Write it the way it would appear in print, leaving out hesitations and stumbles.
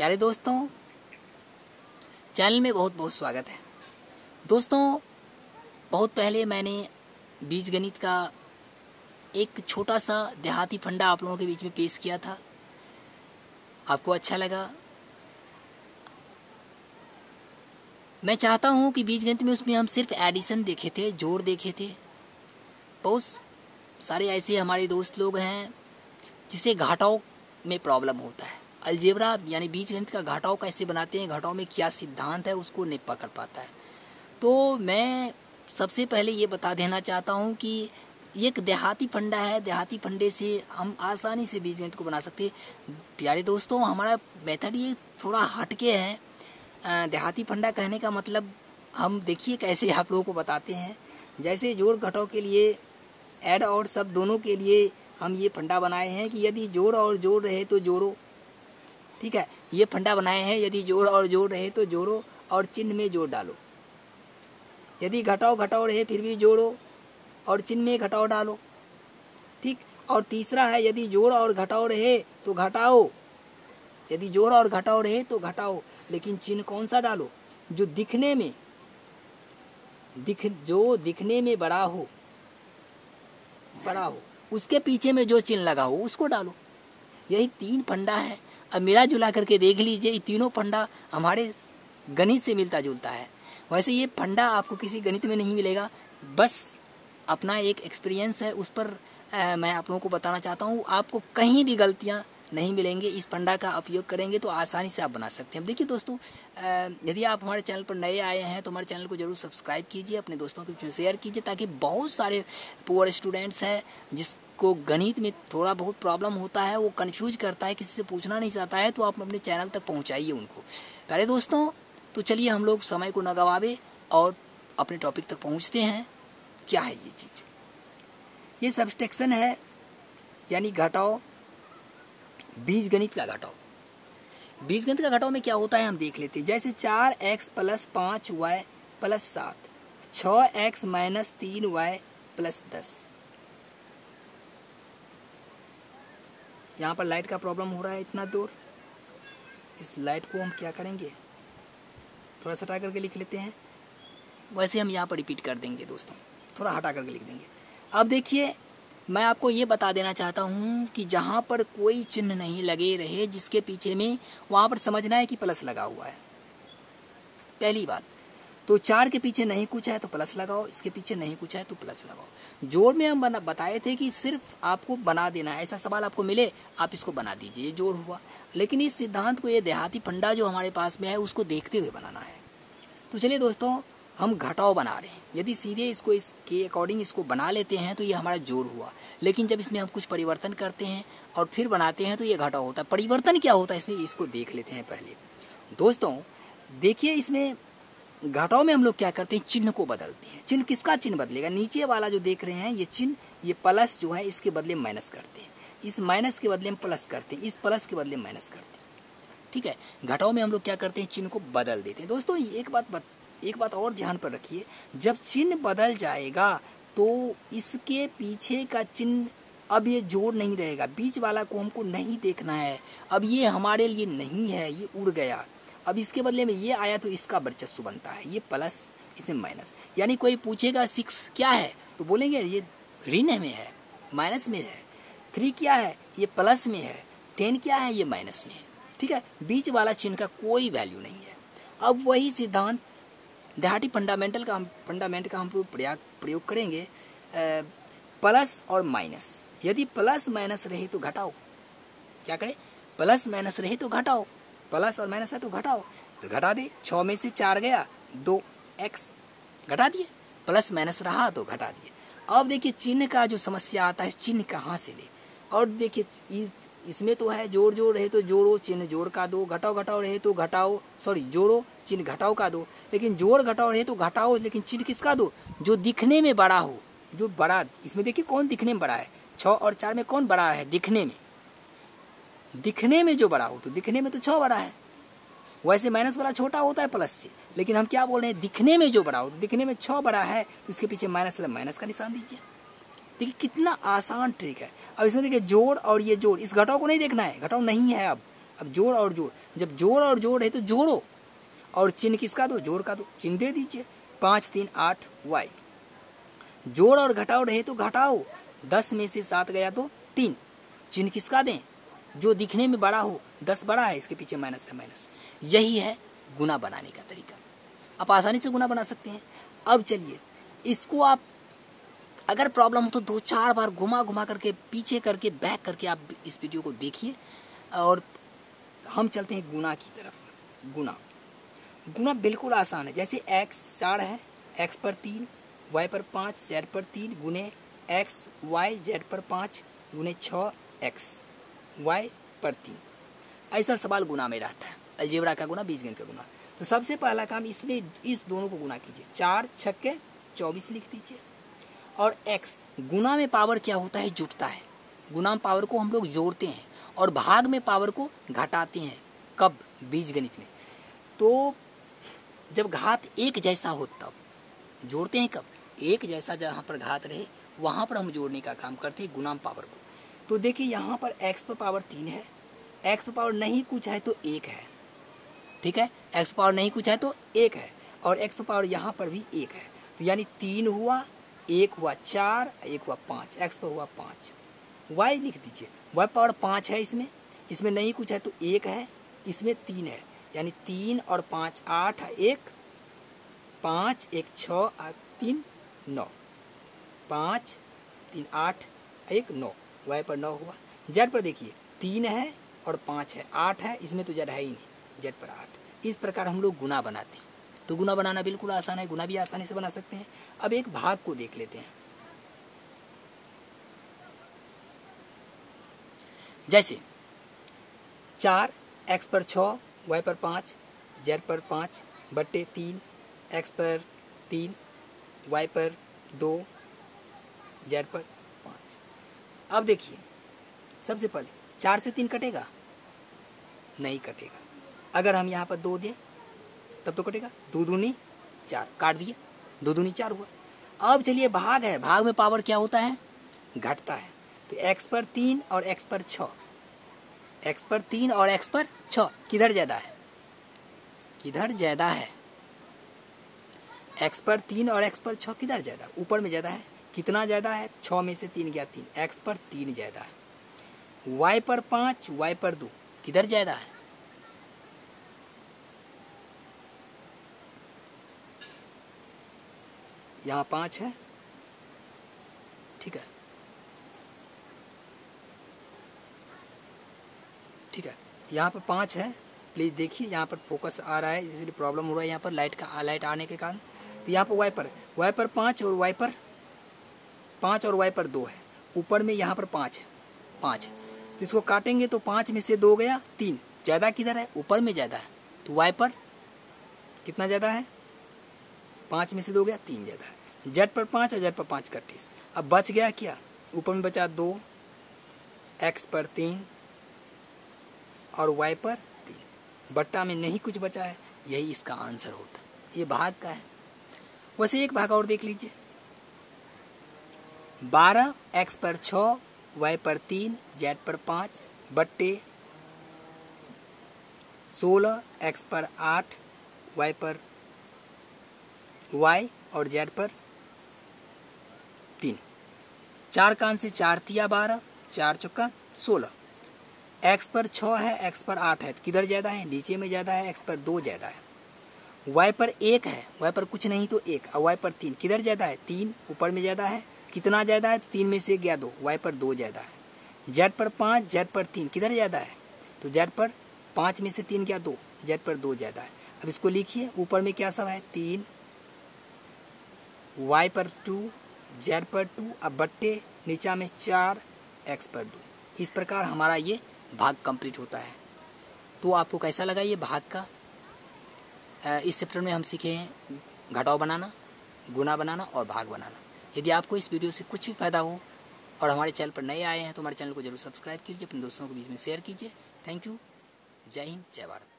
प्यारे दोस्तों, चैनल में बहुत बहुत स्वागत है। दोस्तों, बहुत पहले मैंने बीजगणित का एक छोटा सा देहाती फंडा आप लोगों के बीच में पेश किया था। आपको अच्छा लगा। मैं चाहता हूँ कि बीजगणित में उसमें हम सिर्फ एडिशन देखे थे, जोड़ देखे थे। बहुत सारे ऐसे हमारे दोस्त लोग हैं जिसे घटाव में प्रॉब्लम होता है। अलजेब्रा यानी बीजगणित का घटाव कैसे बनाते हैं, घटाव में क्या सिद्धांत है, उसको नहीं पकड़ पाता है। तो मैं सबसे पहले ये बता देना चाहता हूँ कि एक देहाती फंडा है। देहाती फंडे से हम आसानी से बीजगणित को बना सकते हैं। प्यारे दोस्तों, हमारा मेथड ये थोड़ा हटके है। देहाती फंडा कहने का मतलब हम देखिए कैसे आप लोगों को बताते हैं। जैसे जोड़ घटाव के लिए, ऐड और सब दोनों के लिए हम ये फंडा बनाए हैं कि यदि जोड़ और जोड़ रहे तो जोड़ो। ठीक है, ये फंडा बनाए हैं, यदि जोड़ और जोड़ रहे तो जोड़ो और चिन्ह में जोड़ डालो। यदि घटाव घटाव रहे फिर भी जोड़ो और चिन्ह में घटाव डालो। ठीक। और तीसरा है, यदि जोड़ और घटाव रहे तो घटाओ। यदि जोड़ और घटाव रहे तो घटाओ, लेकिन चिन्ह कौन सा डालो? जो दिखने में बड़ा हो, उसके पीछे में जो चिन्ह लगा हो उसको डालो। यही तीन फंडा है। अब मिला जुला करके देख लीजिए, ये तीनों फंडा हमारे गणित से मिलता जुलता है। वैसे ये फंडा आपको किसी गणित में नहीं मिलेगा, बस अपना एक एक्सपीरियंस है, उस पर मैं आप लोगों को बताना चाहता हूँ। आपको कहीं भी गलतियाँ नहीं मिलेंगे। इस फंडा का उपयोग करेंगे तो आसानी से आप बना सकते हैं। देखिए दोस्तों, यदि आप हमारे चैनल पर नए आए हैं तो हमारे चैनल को जरूर सब्सक्राइब कीजिए, अपने दोस्तों के बीच में शेयर कीजिए, ताकि बहुत सारे पुअर स्टूडेंट्स हैं जिसको गणित में थोड़ा बहुत प्रॉब्लम होता है, वो कन्फ्यूज करता है, किसी से पूछना नहीं चाहता है, तो आप अपने चैनल तक पहुँचाइए उनको। प्यारे दोस्तों, तो चलिए हम लोग समय को न गवावे और अपने टॉपिक तक पहुँचते हैं। क्या है ये चीज़? ये सब्सट्रैक्शन है, यानी घटाव, बीजगणित का घटाव। बीजगणित का घटाव में क्या होता है हम देख लेते हैं। जैसे 4x + 5y + 7, 6x - 3y + 10। यहाँ पर लाइट का प्रॉब्लम हो रहा है इतना दूर। इस लाइट को हम क्या करेंगे, थोड़ा सा हटा करके लिख लेते हैं। वैसे हम यहाँ पर रिपीट कर देंगे दोस्तों, थोड़ा हटा करके लिख देंगे। अब देखिए, मैं आपको ये बता देना चाहता हूँ कि जहाँ पर कोई चिन्ह नहीं लगे रहे जिसके पीछे में, वहाँ पर समझना है कि प्लस लगा हुआ है। पहली बात तो 4 के पीछे नहीं कुछ है तो प्लस लगाओ, इसके पीछे नहीं कुछ है तो प्लस लगाओ। जोड़ में हम बताए थे कि सिर्फ आपको बना देना है। ऐसा सवाल आपको मिले, आप इसको बना दीजिए, ये जोड़ हुआ। लेकिन इस सिद्धांत को, ये देहाती फंडा जो हमारे पास में है, उसको देखते हुए बनाना है। तो चलिए दोस्तों, हम घटाव बना रहे हैं। यदि सीधे इसको इसके अकॉर्डिंग इसको बना लेते हैं तो ये हमारा जोड़ हुआ। लेकिन जब इसमें हम कुछ परिवर्तन करते हैं और फिर बनाते हैं तो ये घटाव होता है। परिवर्तन क्या होता है इसमें, इसको देख लेते हैं पहले। दोस्तों देखिए, इसमें घटाव में हम लोग क्या करते हैं, चिन्ह को बदलते हैं। चिन्ह किसका चिन्ह बदलेगा? नीचे वाला जो देख रहे हैं ये चिन्ह, ये प्लस जो है इसके बदले में माइनस करते हैं, इस माइनस के बदले में प्लस करते हैं, इस प्लस के बदले में माइनस करते हैं। ठीक है, घटाव में हम लोग क्या करते हैं, चिन्ह को बदल देते हैं। दोस्तों एक बात और ध्यान पर रखिए, जब चिन्ह बदल जाएगा तो इसके पीछे का चिन्ह, अब ये जोड़ नहीं रहेगा। बीच वाला को हमको नहीं देखना है। अब ये हमारे लिए नहीं है, ये उड़ गया। अब इसके बदले में ये आया तो इसका वर्चस्व बनता है, ये प्लस, इसमें माइनस। यानी कोई पूछेगा 6 क्या है तो बोलेंगे ये ऋण में है, माइनस में है। 3 क्या है, ये प्लस में है। 10 क्या है, ये माइनस में है। ठीक है, बीच वाला चिन्ह का कोई वैल्यू नहीं है। अब वही सिद्धांत देहाती फंडामेंट का हम प्रयोग करेंगे, प्लस और माइनस। यदि प्लस माइनस रहे तो घटाओ। क्या करें, प्लस माइनस रहे तो घटाओ। प्लस और माइनस है तो घटाओ, तो घटा दे। 6 में से 4 गया, 2x घटा दिए। प्लस माइनस रहा तो घटा दिए। अब देखिए चिन्ह का जो समस्या आता है, चिन्ह कहाँ से ले। और देखिए इसमें तो है जोड़ रहे तो जोड़ो, चिन्ह जोड़ का दो। घटाओ रहे तो घटाओ, जोड़ो, चिन्ह घटाओ का दो। लेकिन जोड़ घटाओ रहे तो घटाओ, लेकिन चिन्ह किसका दो, जो दिखने में बड़ा हो। जो बड़ा, इसमें देखिए कौन दिखने में बड़ा है, 6 और 4 में कौन बड़ा है दिखने में जो बड़ा हो, तो दिखने में तो 6 बड़ा है। वैसे माइनस वाला छोटा होता है प्लस से, लेकिन हम क्या बोल रहे हैं, दिखने में जो बड़ा हो, तो दिखने में 6 बड़ा है तो इसके पीछे माइनस का निशान दीजिए। देखिए कितना आसान ट्रिक है। अब इसमें देखिए जोड़ और ये जोड़, इस घटाव को नहीं देखना है, घटाव नहीं है। अब अब जोड़ और जोड़, जब जोड़ और जोड़ है तो जोड़ो, और चिन्ह किसका दो, जोड़ का दो, चिन्ह दे दीजिए। 5 3 8 y। जोड़ और घटाओ रहे तो घटाओ, 10 में से 7 गया तो 3, चिन्ह किसका दें, जो दिखने में बड़ा हो, 10 बड़ा है इसके पीछे माइनस है माइनस। यही है गुना बनाने का तरीका, आप आसानी से गुना बना सकते हैं। अब चलिए इसको आप अगर प्रॉब्लम हो तो 2-4 बार घुमा घुमा करके, पीछे करके, बैक करके आप इस वीडियो को देखिए। और हम चलते हैं गुना की तरफ। गुना बिल्कुल आसान है। जैसे x 4 है, x पर 3 y पर 5 z पर 3 गुने x y z पर 5 गुने 6x y पर 3, ऐसा सवाल गुना में रहता है। अलजेब्रा का गुना, बीजगणित का गुना। तो सबसे पहला काम इसमें इस दोनों को गुना कीजिए। 4 छक्के 24 लिख दीजिए। और x गुना में पावर क्या होता है, जुटता है। गुना में पावर को हम लोग जोड़ते हैं और भाग में पावर को घटाते हैं। कब, बीजगणित में। तो जब घात एक जैसा हो तब जोड़ते हैं। कब, एक जैसा जहाँ पर घात रहे वहाँ पर हम जोड़ने का काम करते हैं गुना में पावर को। तो देखिए यहाँ पर x पर पावर 3 है, x पर पावर नहीं कुछ है तो 1 है, ठीक है। x पर पावर नहीं कुछ है तो 1 है, और x पर पावर यहाँ पर भी 1 है। तो यानी 3 हुआ, 1 हुआ 4, 1 हुआ 5, x पर हुआ 5। y लिख दीजिए, y पावर 5 है, इसमें नहीं कुछ है तो 1 है, इसमें 3 है, यानी 3 और 5 8, 1 5 1 6 3 9, 5 3 8 1 9, y पर 9 हुआ। z पर देखिए 3 है और 5 है, 8 है, इसमें तो z है ही नहीं, z पर 8। इस प्रकार हम लोग गुना बनाते हैं। तो गुना बनाना बिल्कुल आसान है, गुना भी आसानी से बना सकते हैं। अब एक भाग को देख लेते हैं। जैसे 4 x पर 6 y पर 5 z पर 5 बट्टे 3 x पर 3 y पर 2 z पर 5। अब देखिए सबसे पहले 4 से 3 कटेगा, नहीं कटेगा। अगर हम यहाँ पर 2 दें तब तो कटेगा। 2 दूनी 4, काट दिए, 2 दूनी 4 हुआ। अब चलिए भाग है, भाग में पावर क्या होता है, घटता है। तो x पर 3 और x पर 6, x पर 3 और x पर 6 किधर ज़्यादा है, किधर ज़्यादा है, x पर 3 और x पर 6 किधर ज़्यादा, ऊपर में ज़्यादा है। कितना ज़्यादा है, 6 में से 3 गया 3, x पर 3 ज़्यादा है। y पर 5 y पर 2 किधर ज़्यादा है, यहाँ 5 है, ठीक है, ठीक है, यहाँ पर 5 है। प्लीज़ देखिए यहाँ पर फोकस आ रहा है, इसलिए प्रॉब्लम हो रहा है यहाँ पर लाइट आने के कारण। तो यहाँ पर y पर 5 और y पर 5 और y पर 2 है, ऊपर में यहाँ पर 5 है, 5 है। तो इसको काटेंगे तो 5 में से 2 गया 3, ज़्यादा किधर है, ऊपर में ज़्यादा है। तो y पर कितना ज़्यादा है, 5 में से 2 गया 3 ज़्यादा है। z पर 5 और z पर 5 31। अब बच गया क्या, ऊपर में बचा 2, x पर 3 और y पर 3, बट्टा में नहीं कुछ बचा है, यही इसका आंसर होता है। ये भाग का है। वैसे एक भाग और देख लीजिए। 12 x पर 6 y पर 3 z पर 5 बट्टे 16 x पर 8 y पर y और z पर 3। 4 कान से 4 तिया 12, 4 चौका 16। x पर 6 है, x पर 8 है, किधर ज़्यादा है, नीचे में ज़्यादा है, x पर 2 ज़्यादा है। y पर 1 है, y पर कुछ नहीं तो 1, और y पर 3 किधर ज़्यादा है, 3 ऊपर में ज़्यादा है। कितना ज़्यादा है, तो 3 में से गया 2, y पर 2 ज़्यादा है। z पर 5 z पर 3 किधर ज़्यादा है, तो z पर 5 में से 3 गया 2, z पर 2 ज़्यादा है। अब इसको लिखिए, ऊपर में क्या सब है 3, y पर 2 z पर 2, अब बट्टे नीचा में 4 x पर 2। इस प्रकार हमारा ये भाग कंप्लीट होता है। तो आपको कैसा लगा ये भाग का। इस चैप्टर में हम सीखे हैं घटाव बनाना, गुना बनाना और भाग बनाना। यदि आपको इस वीडियो से कुछ भी फ़ायदा हो और हमारे चैनल पर नए आए हैं तो हमारे चैनल को जरूर सब्सक्राइब कीजिए, अपने दोस्तों के बीच में शेयर कीजिए। Thank you. जय हिंद, जय भारत।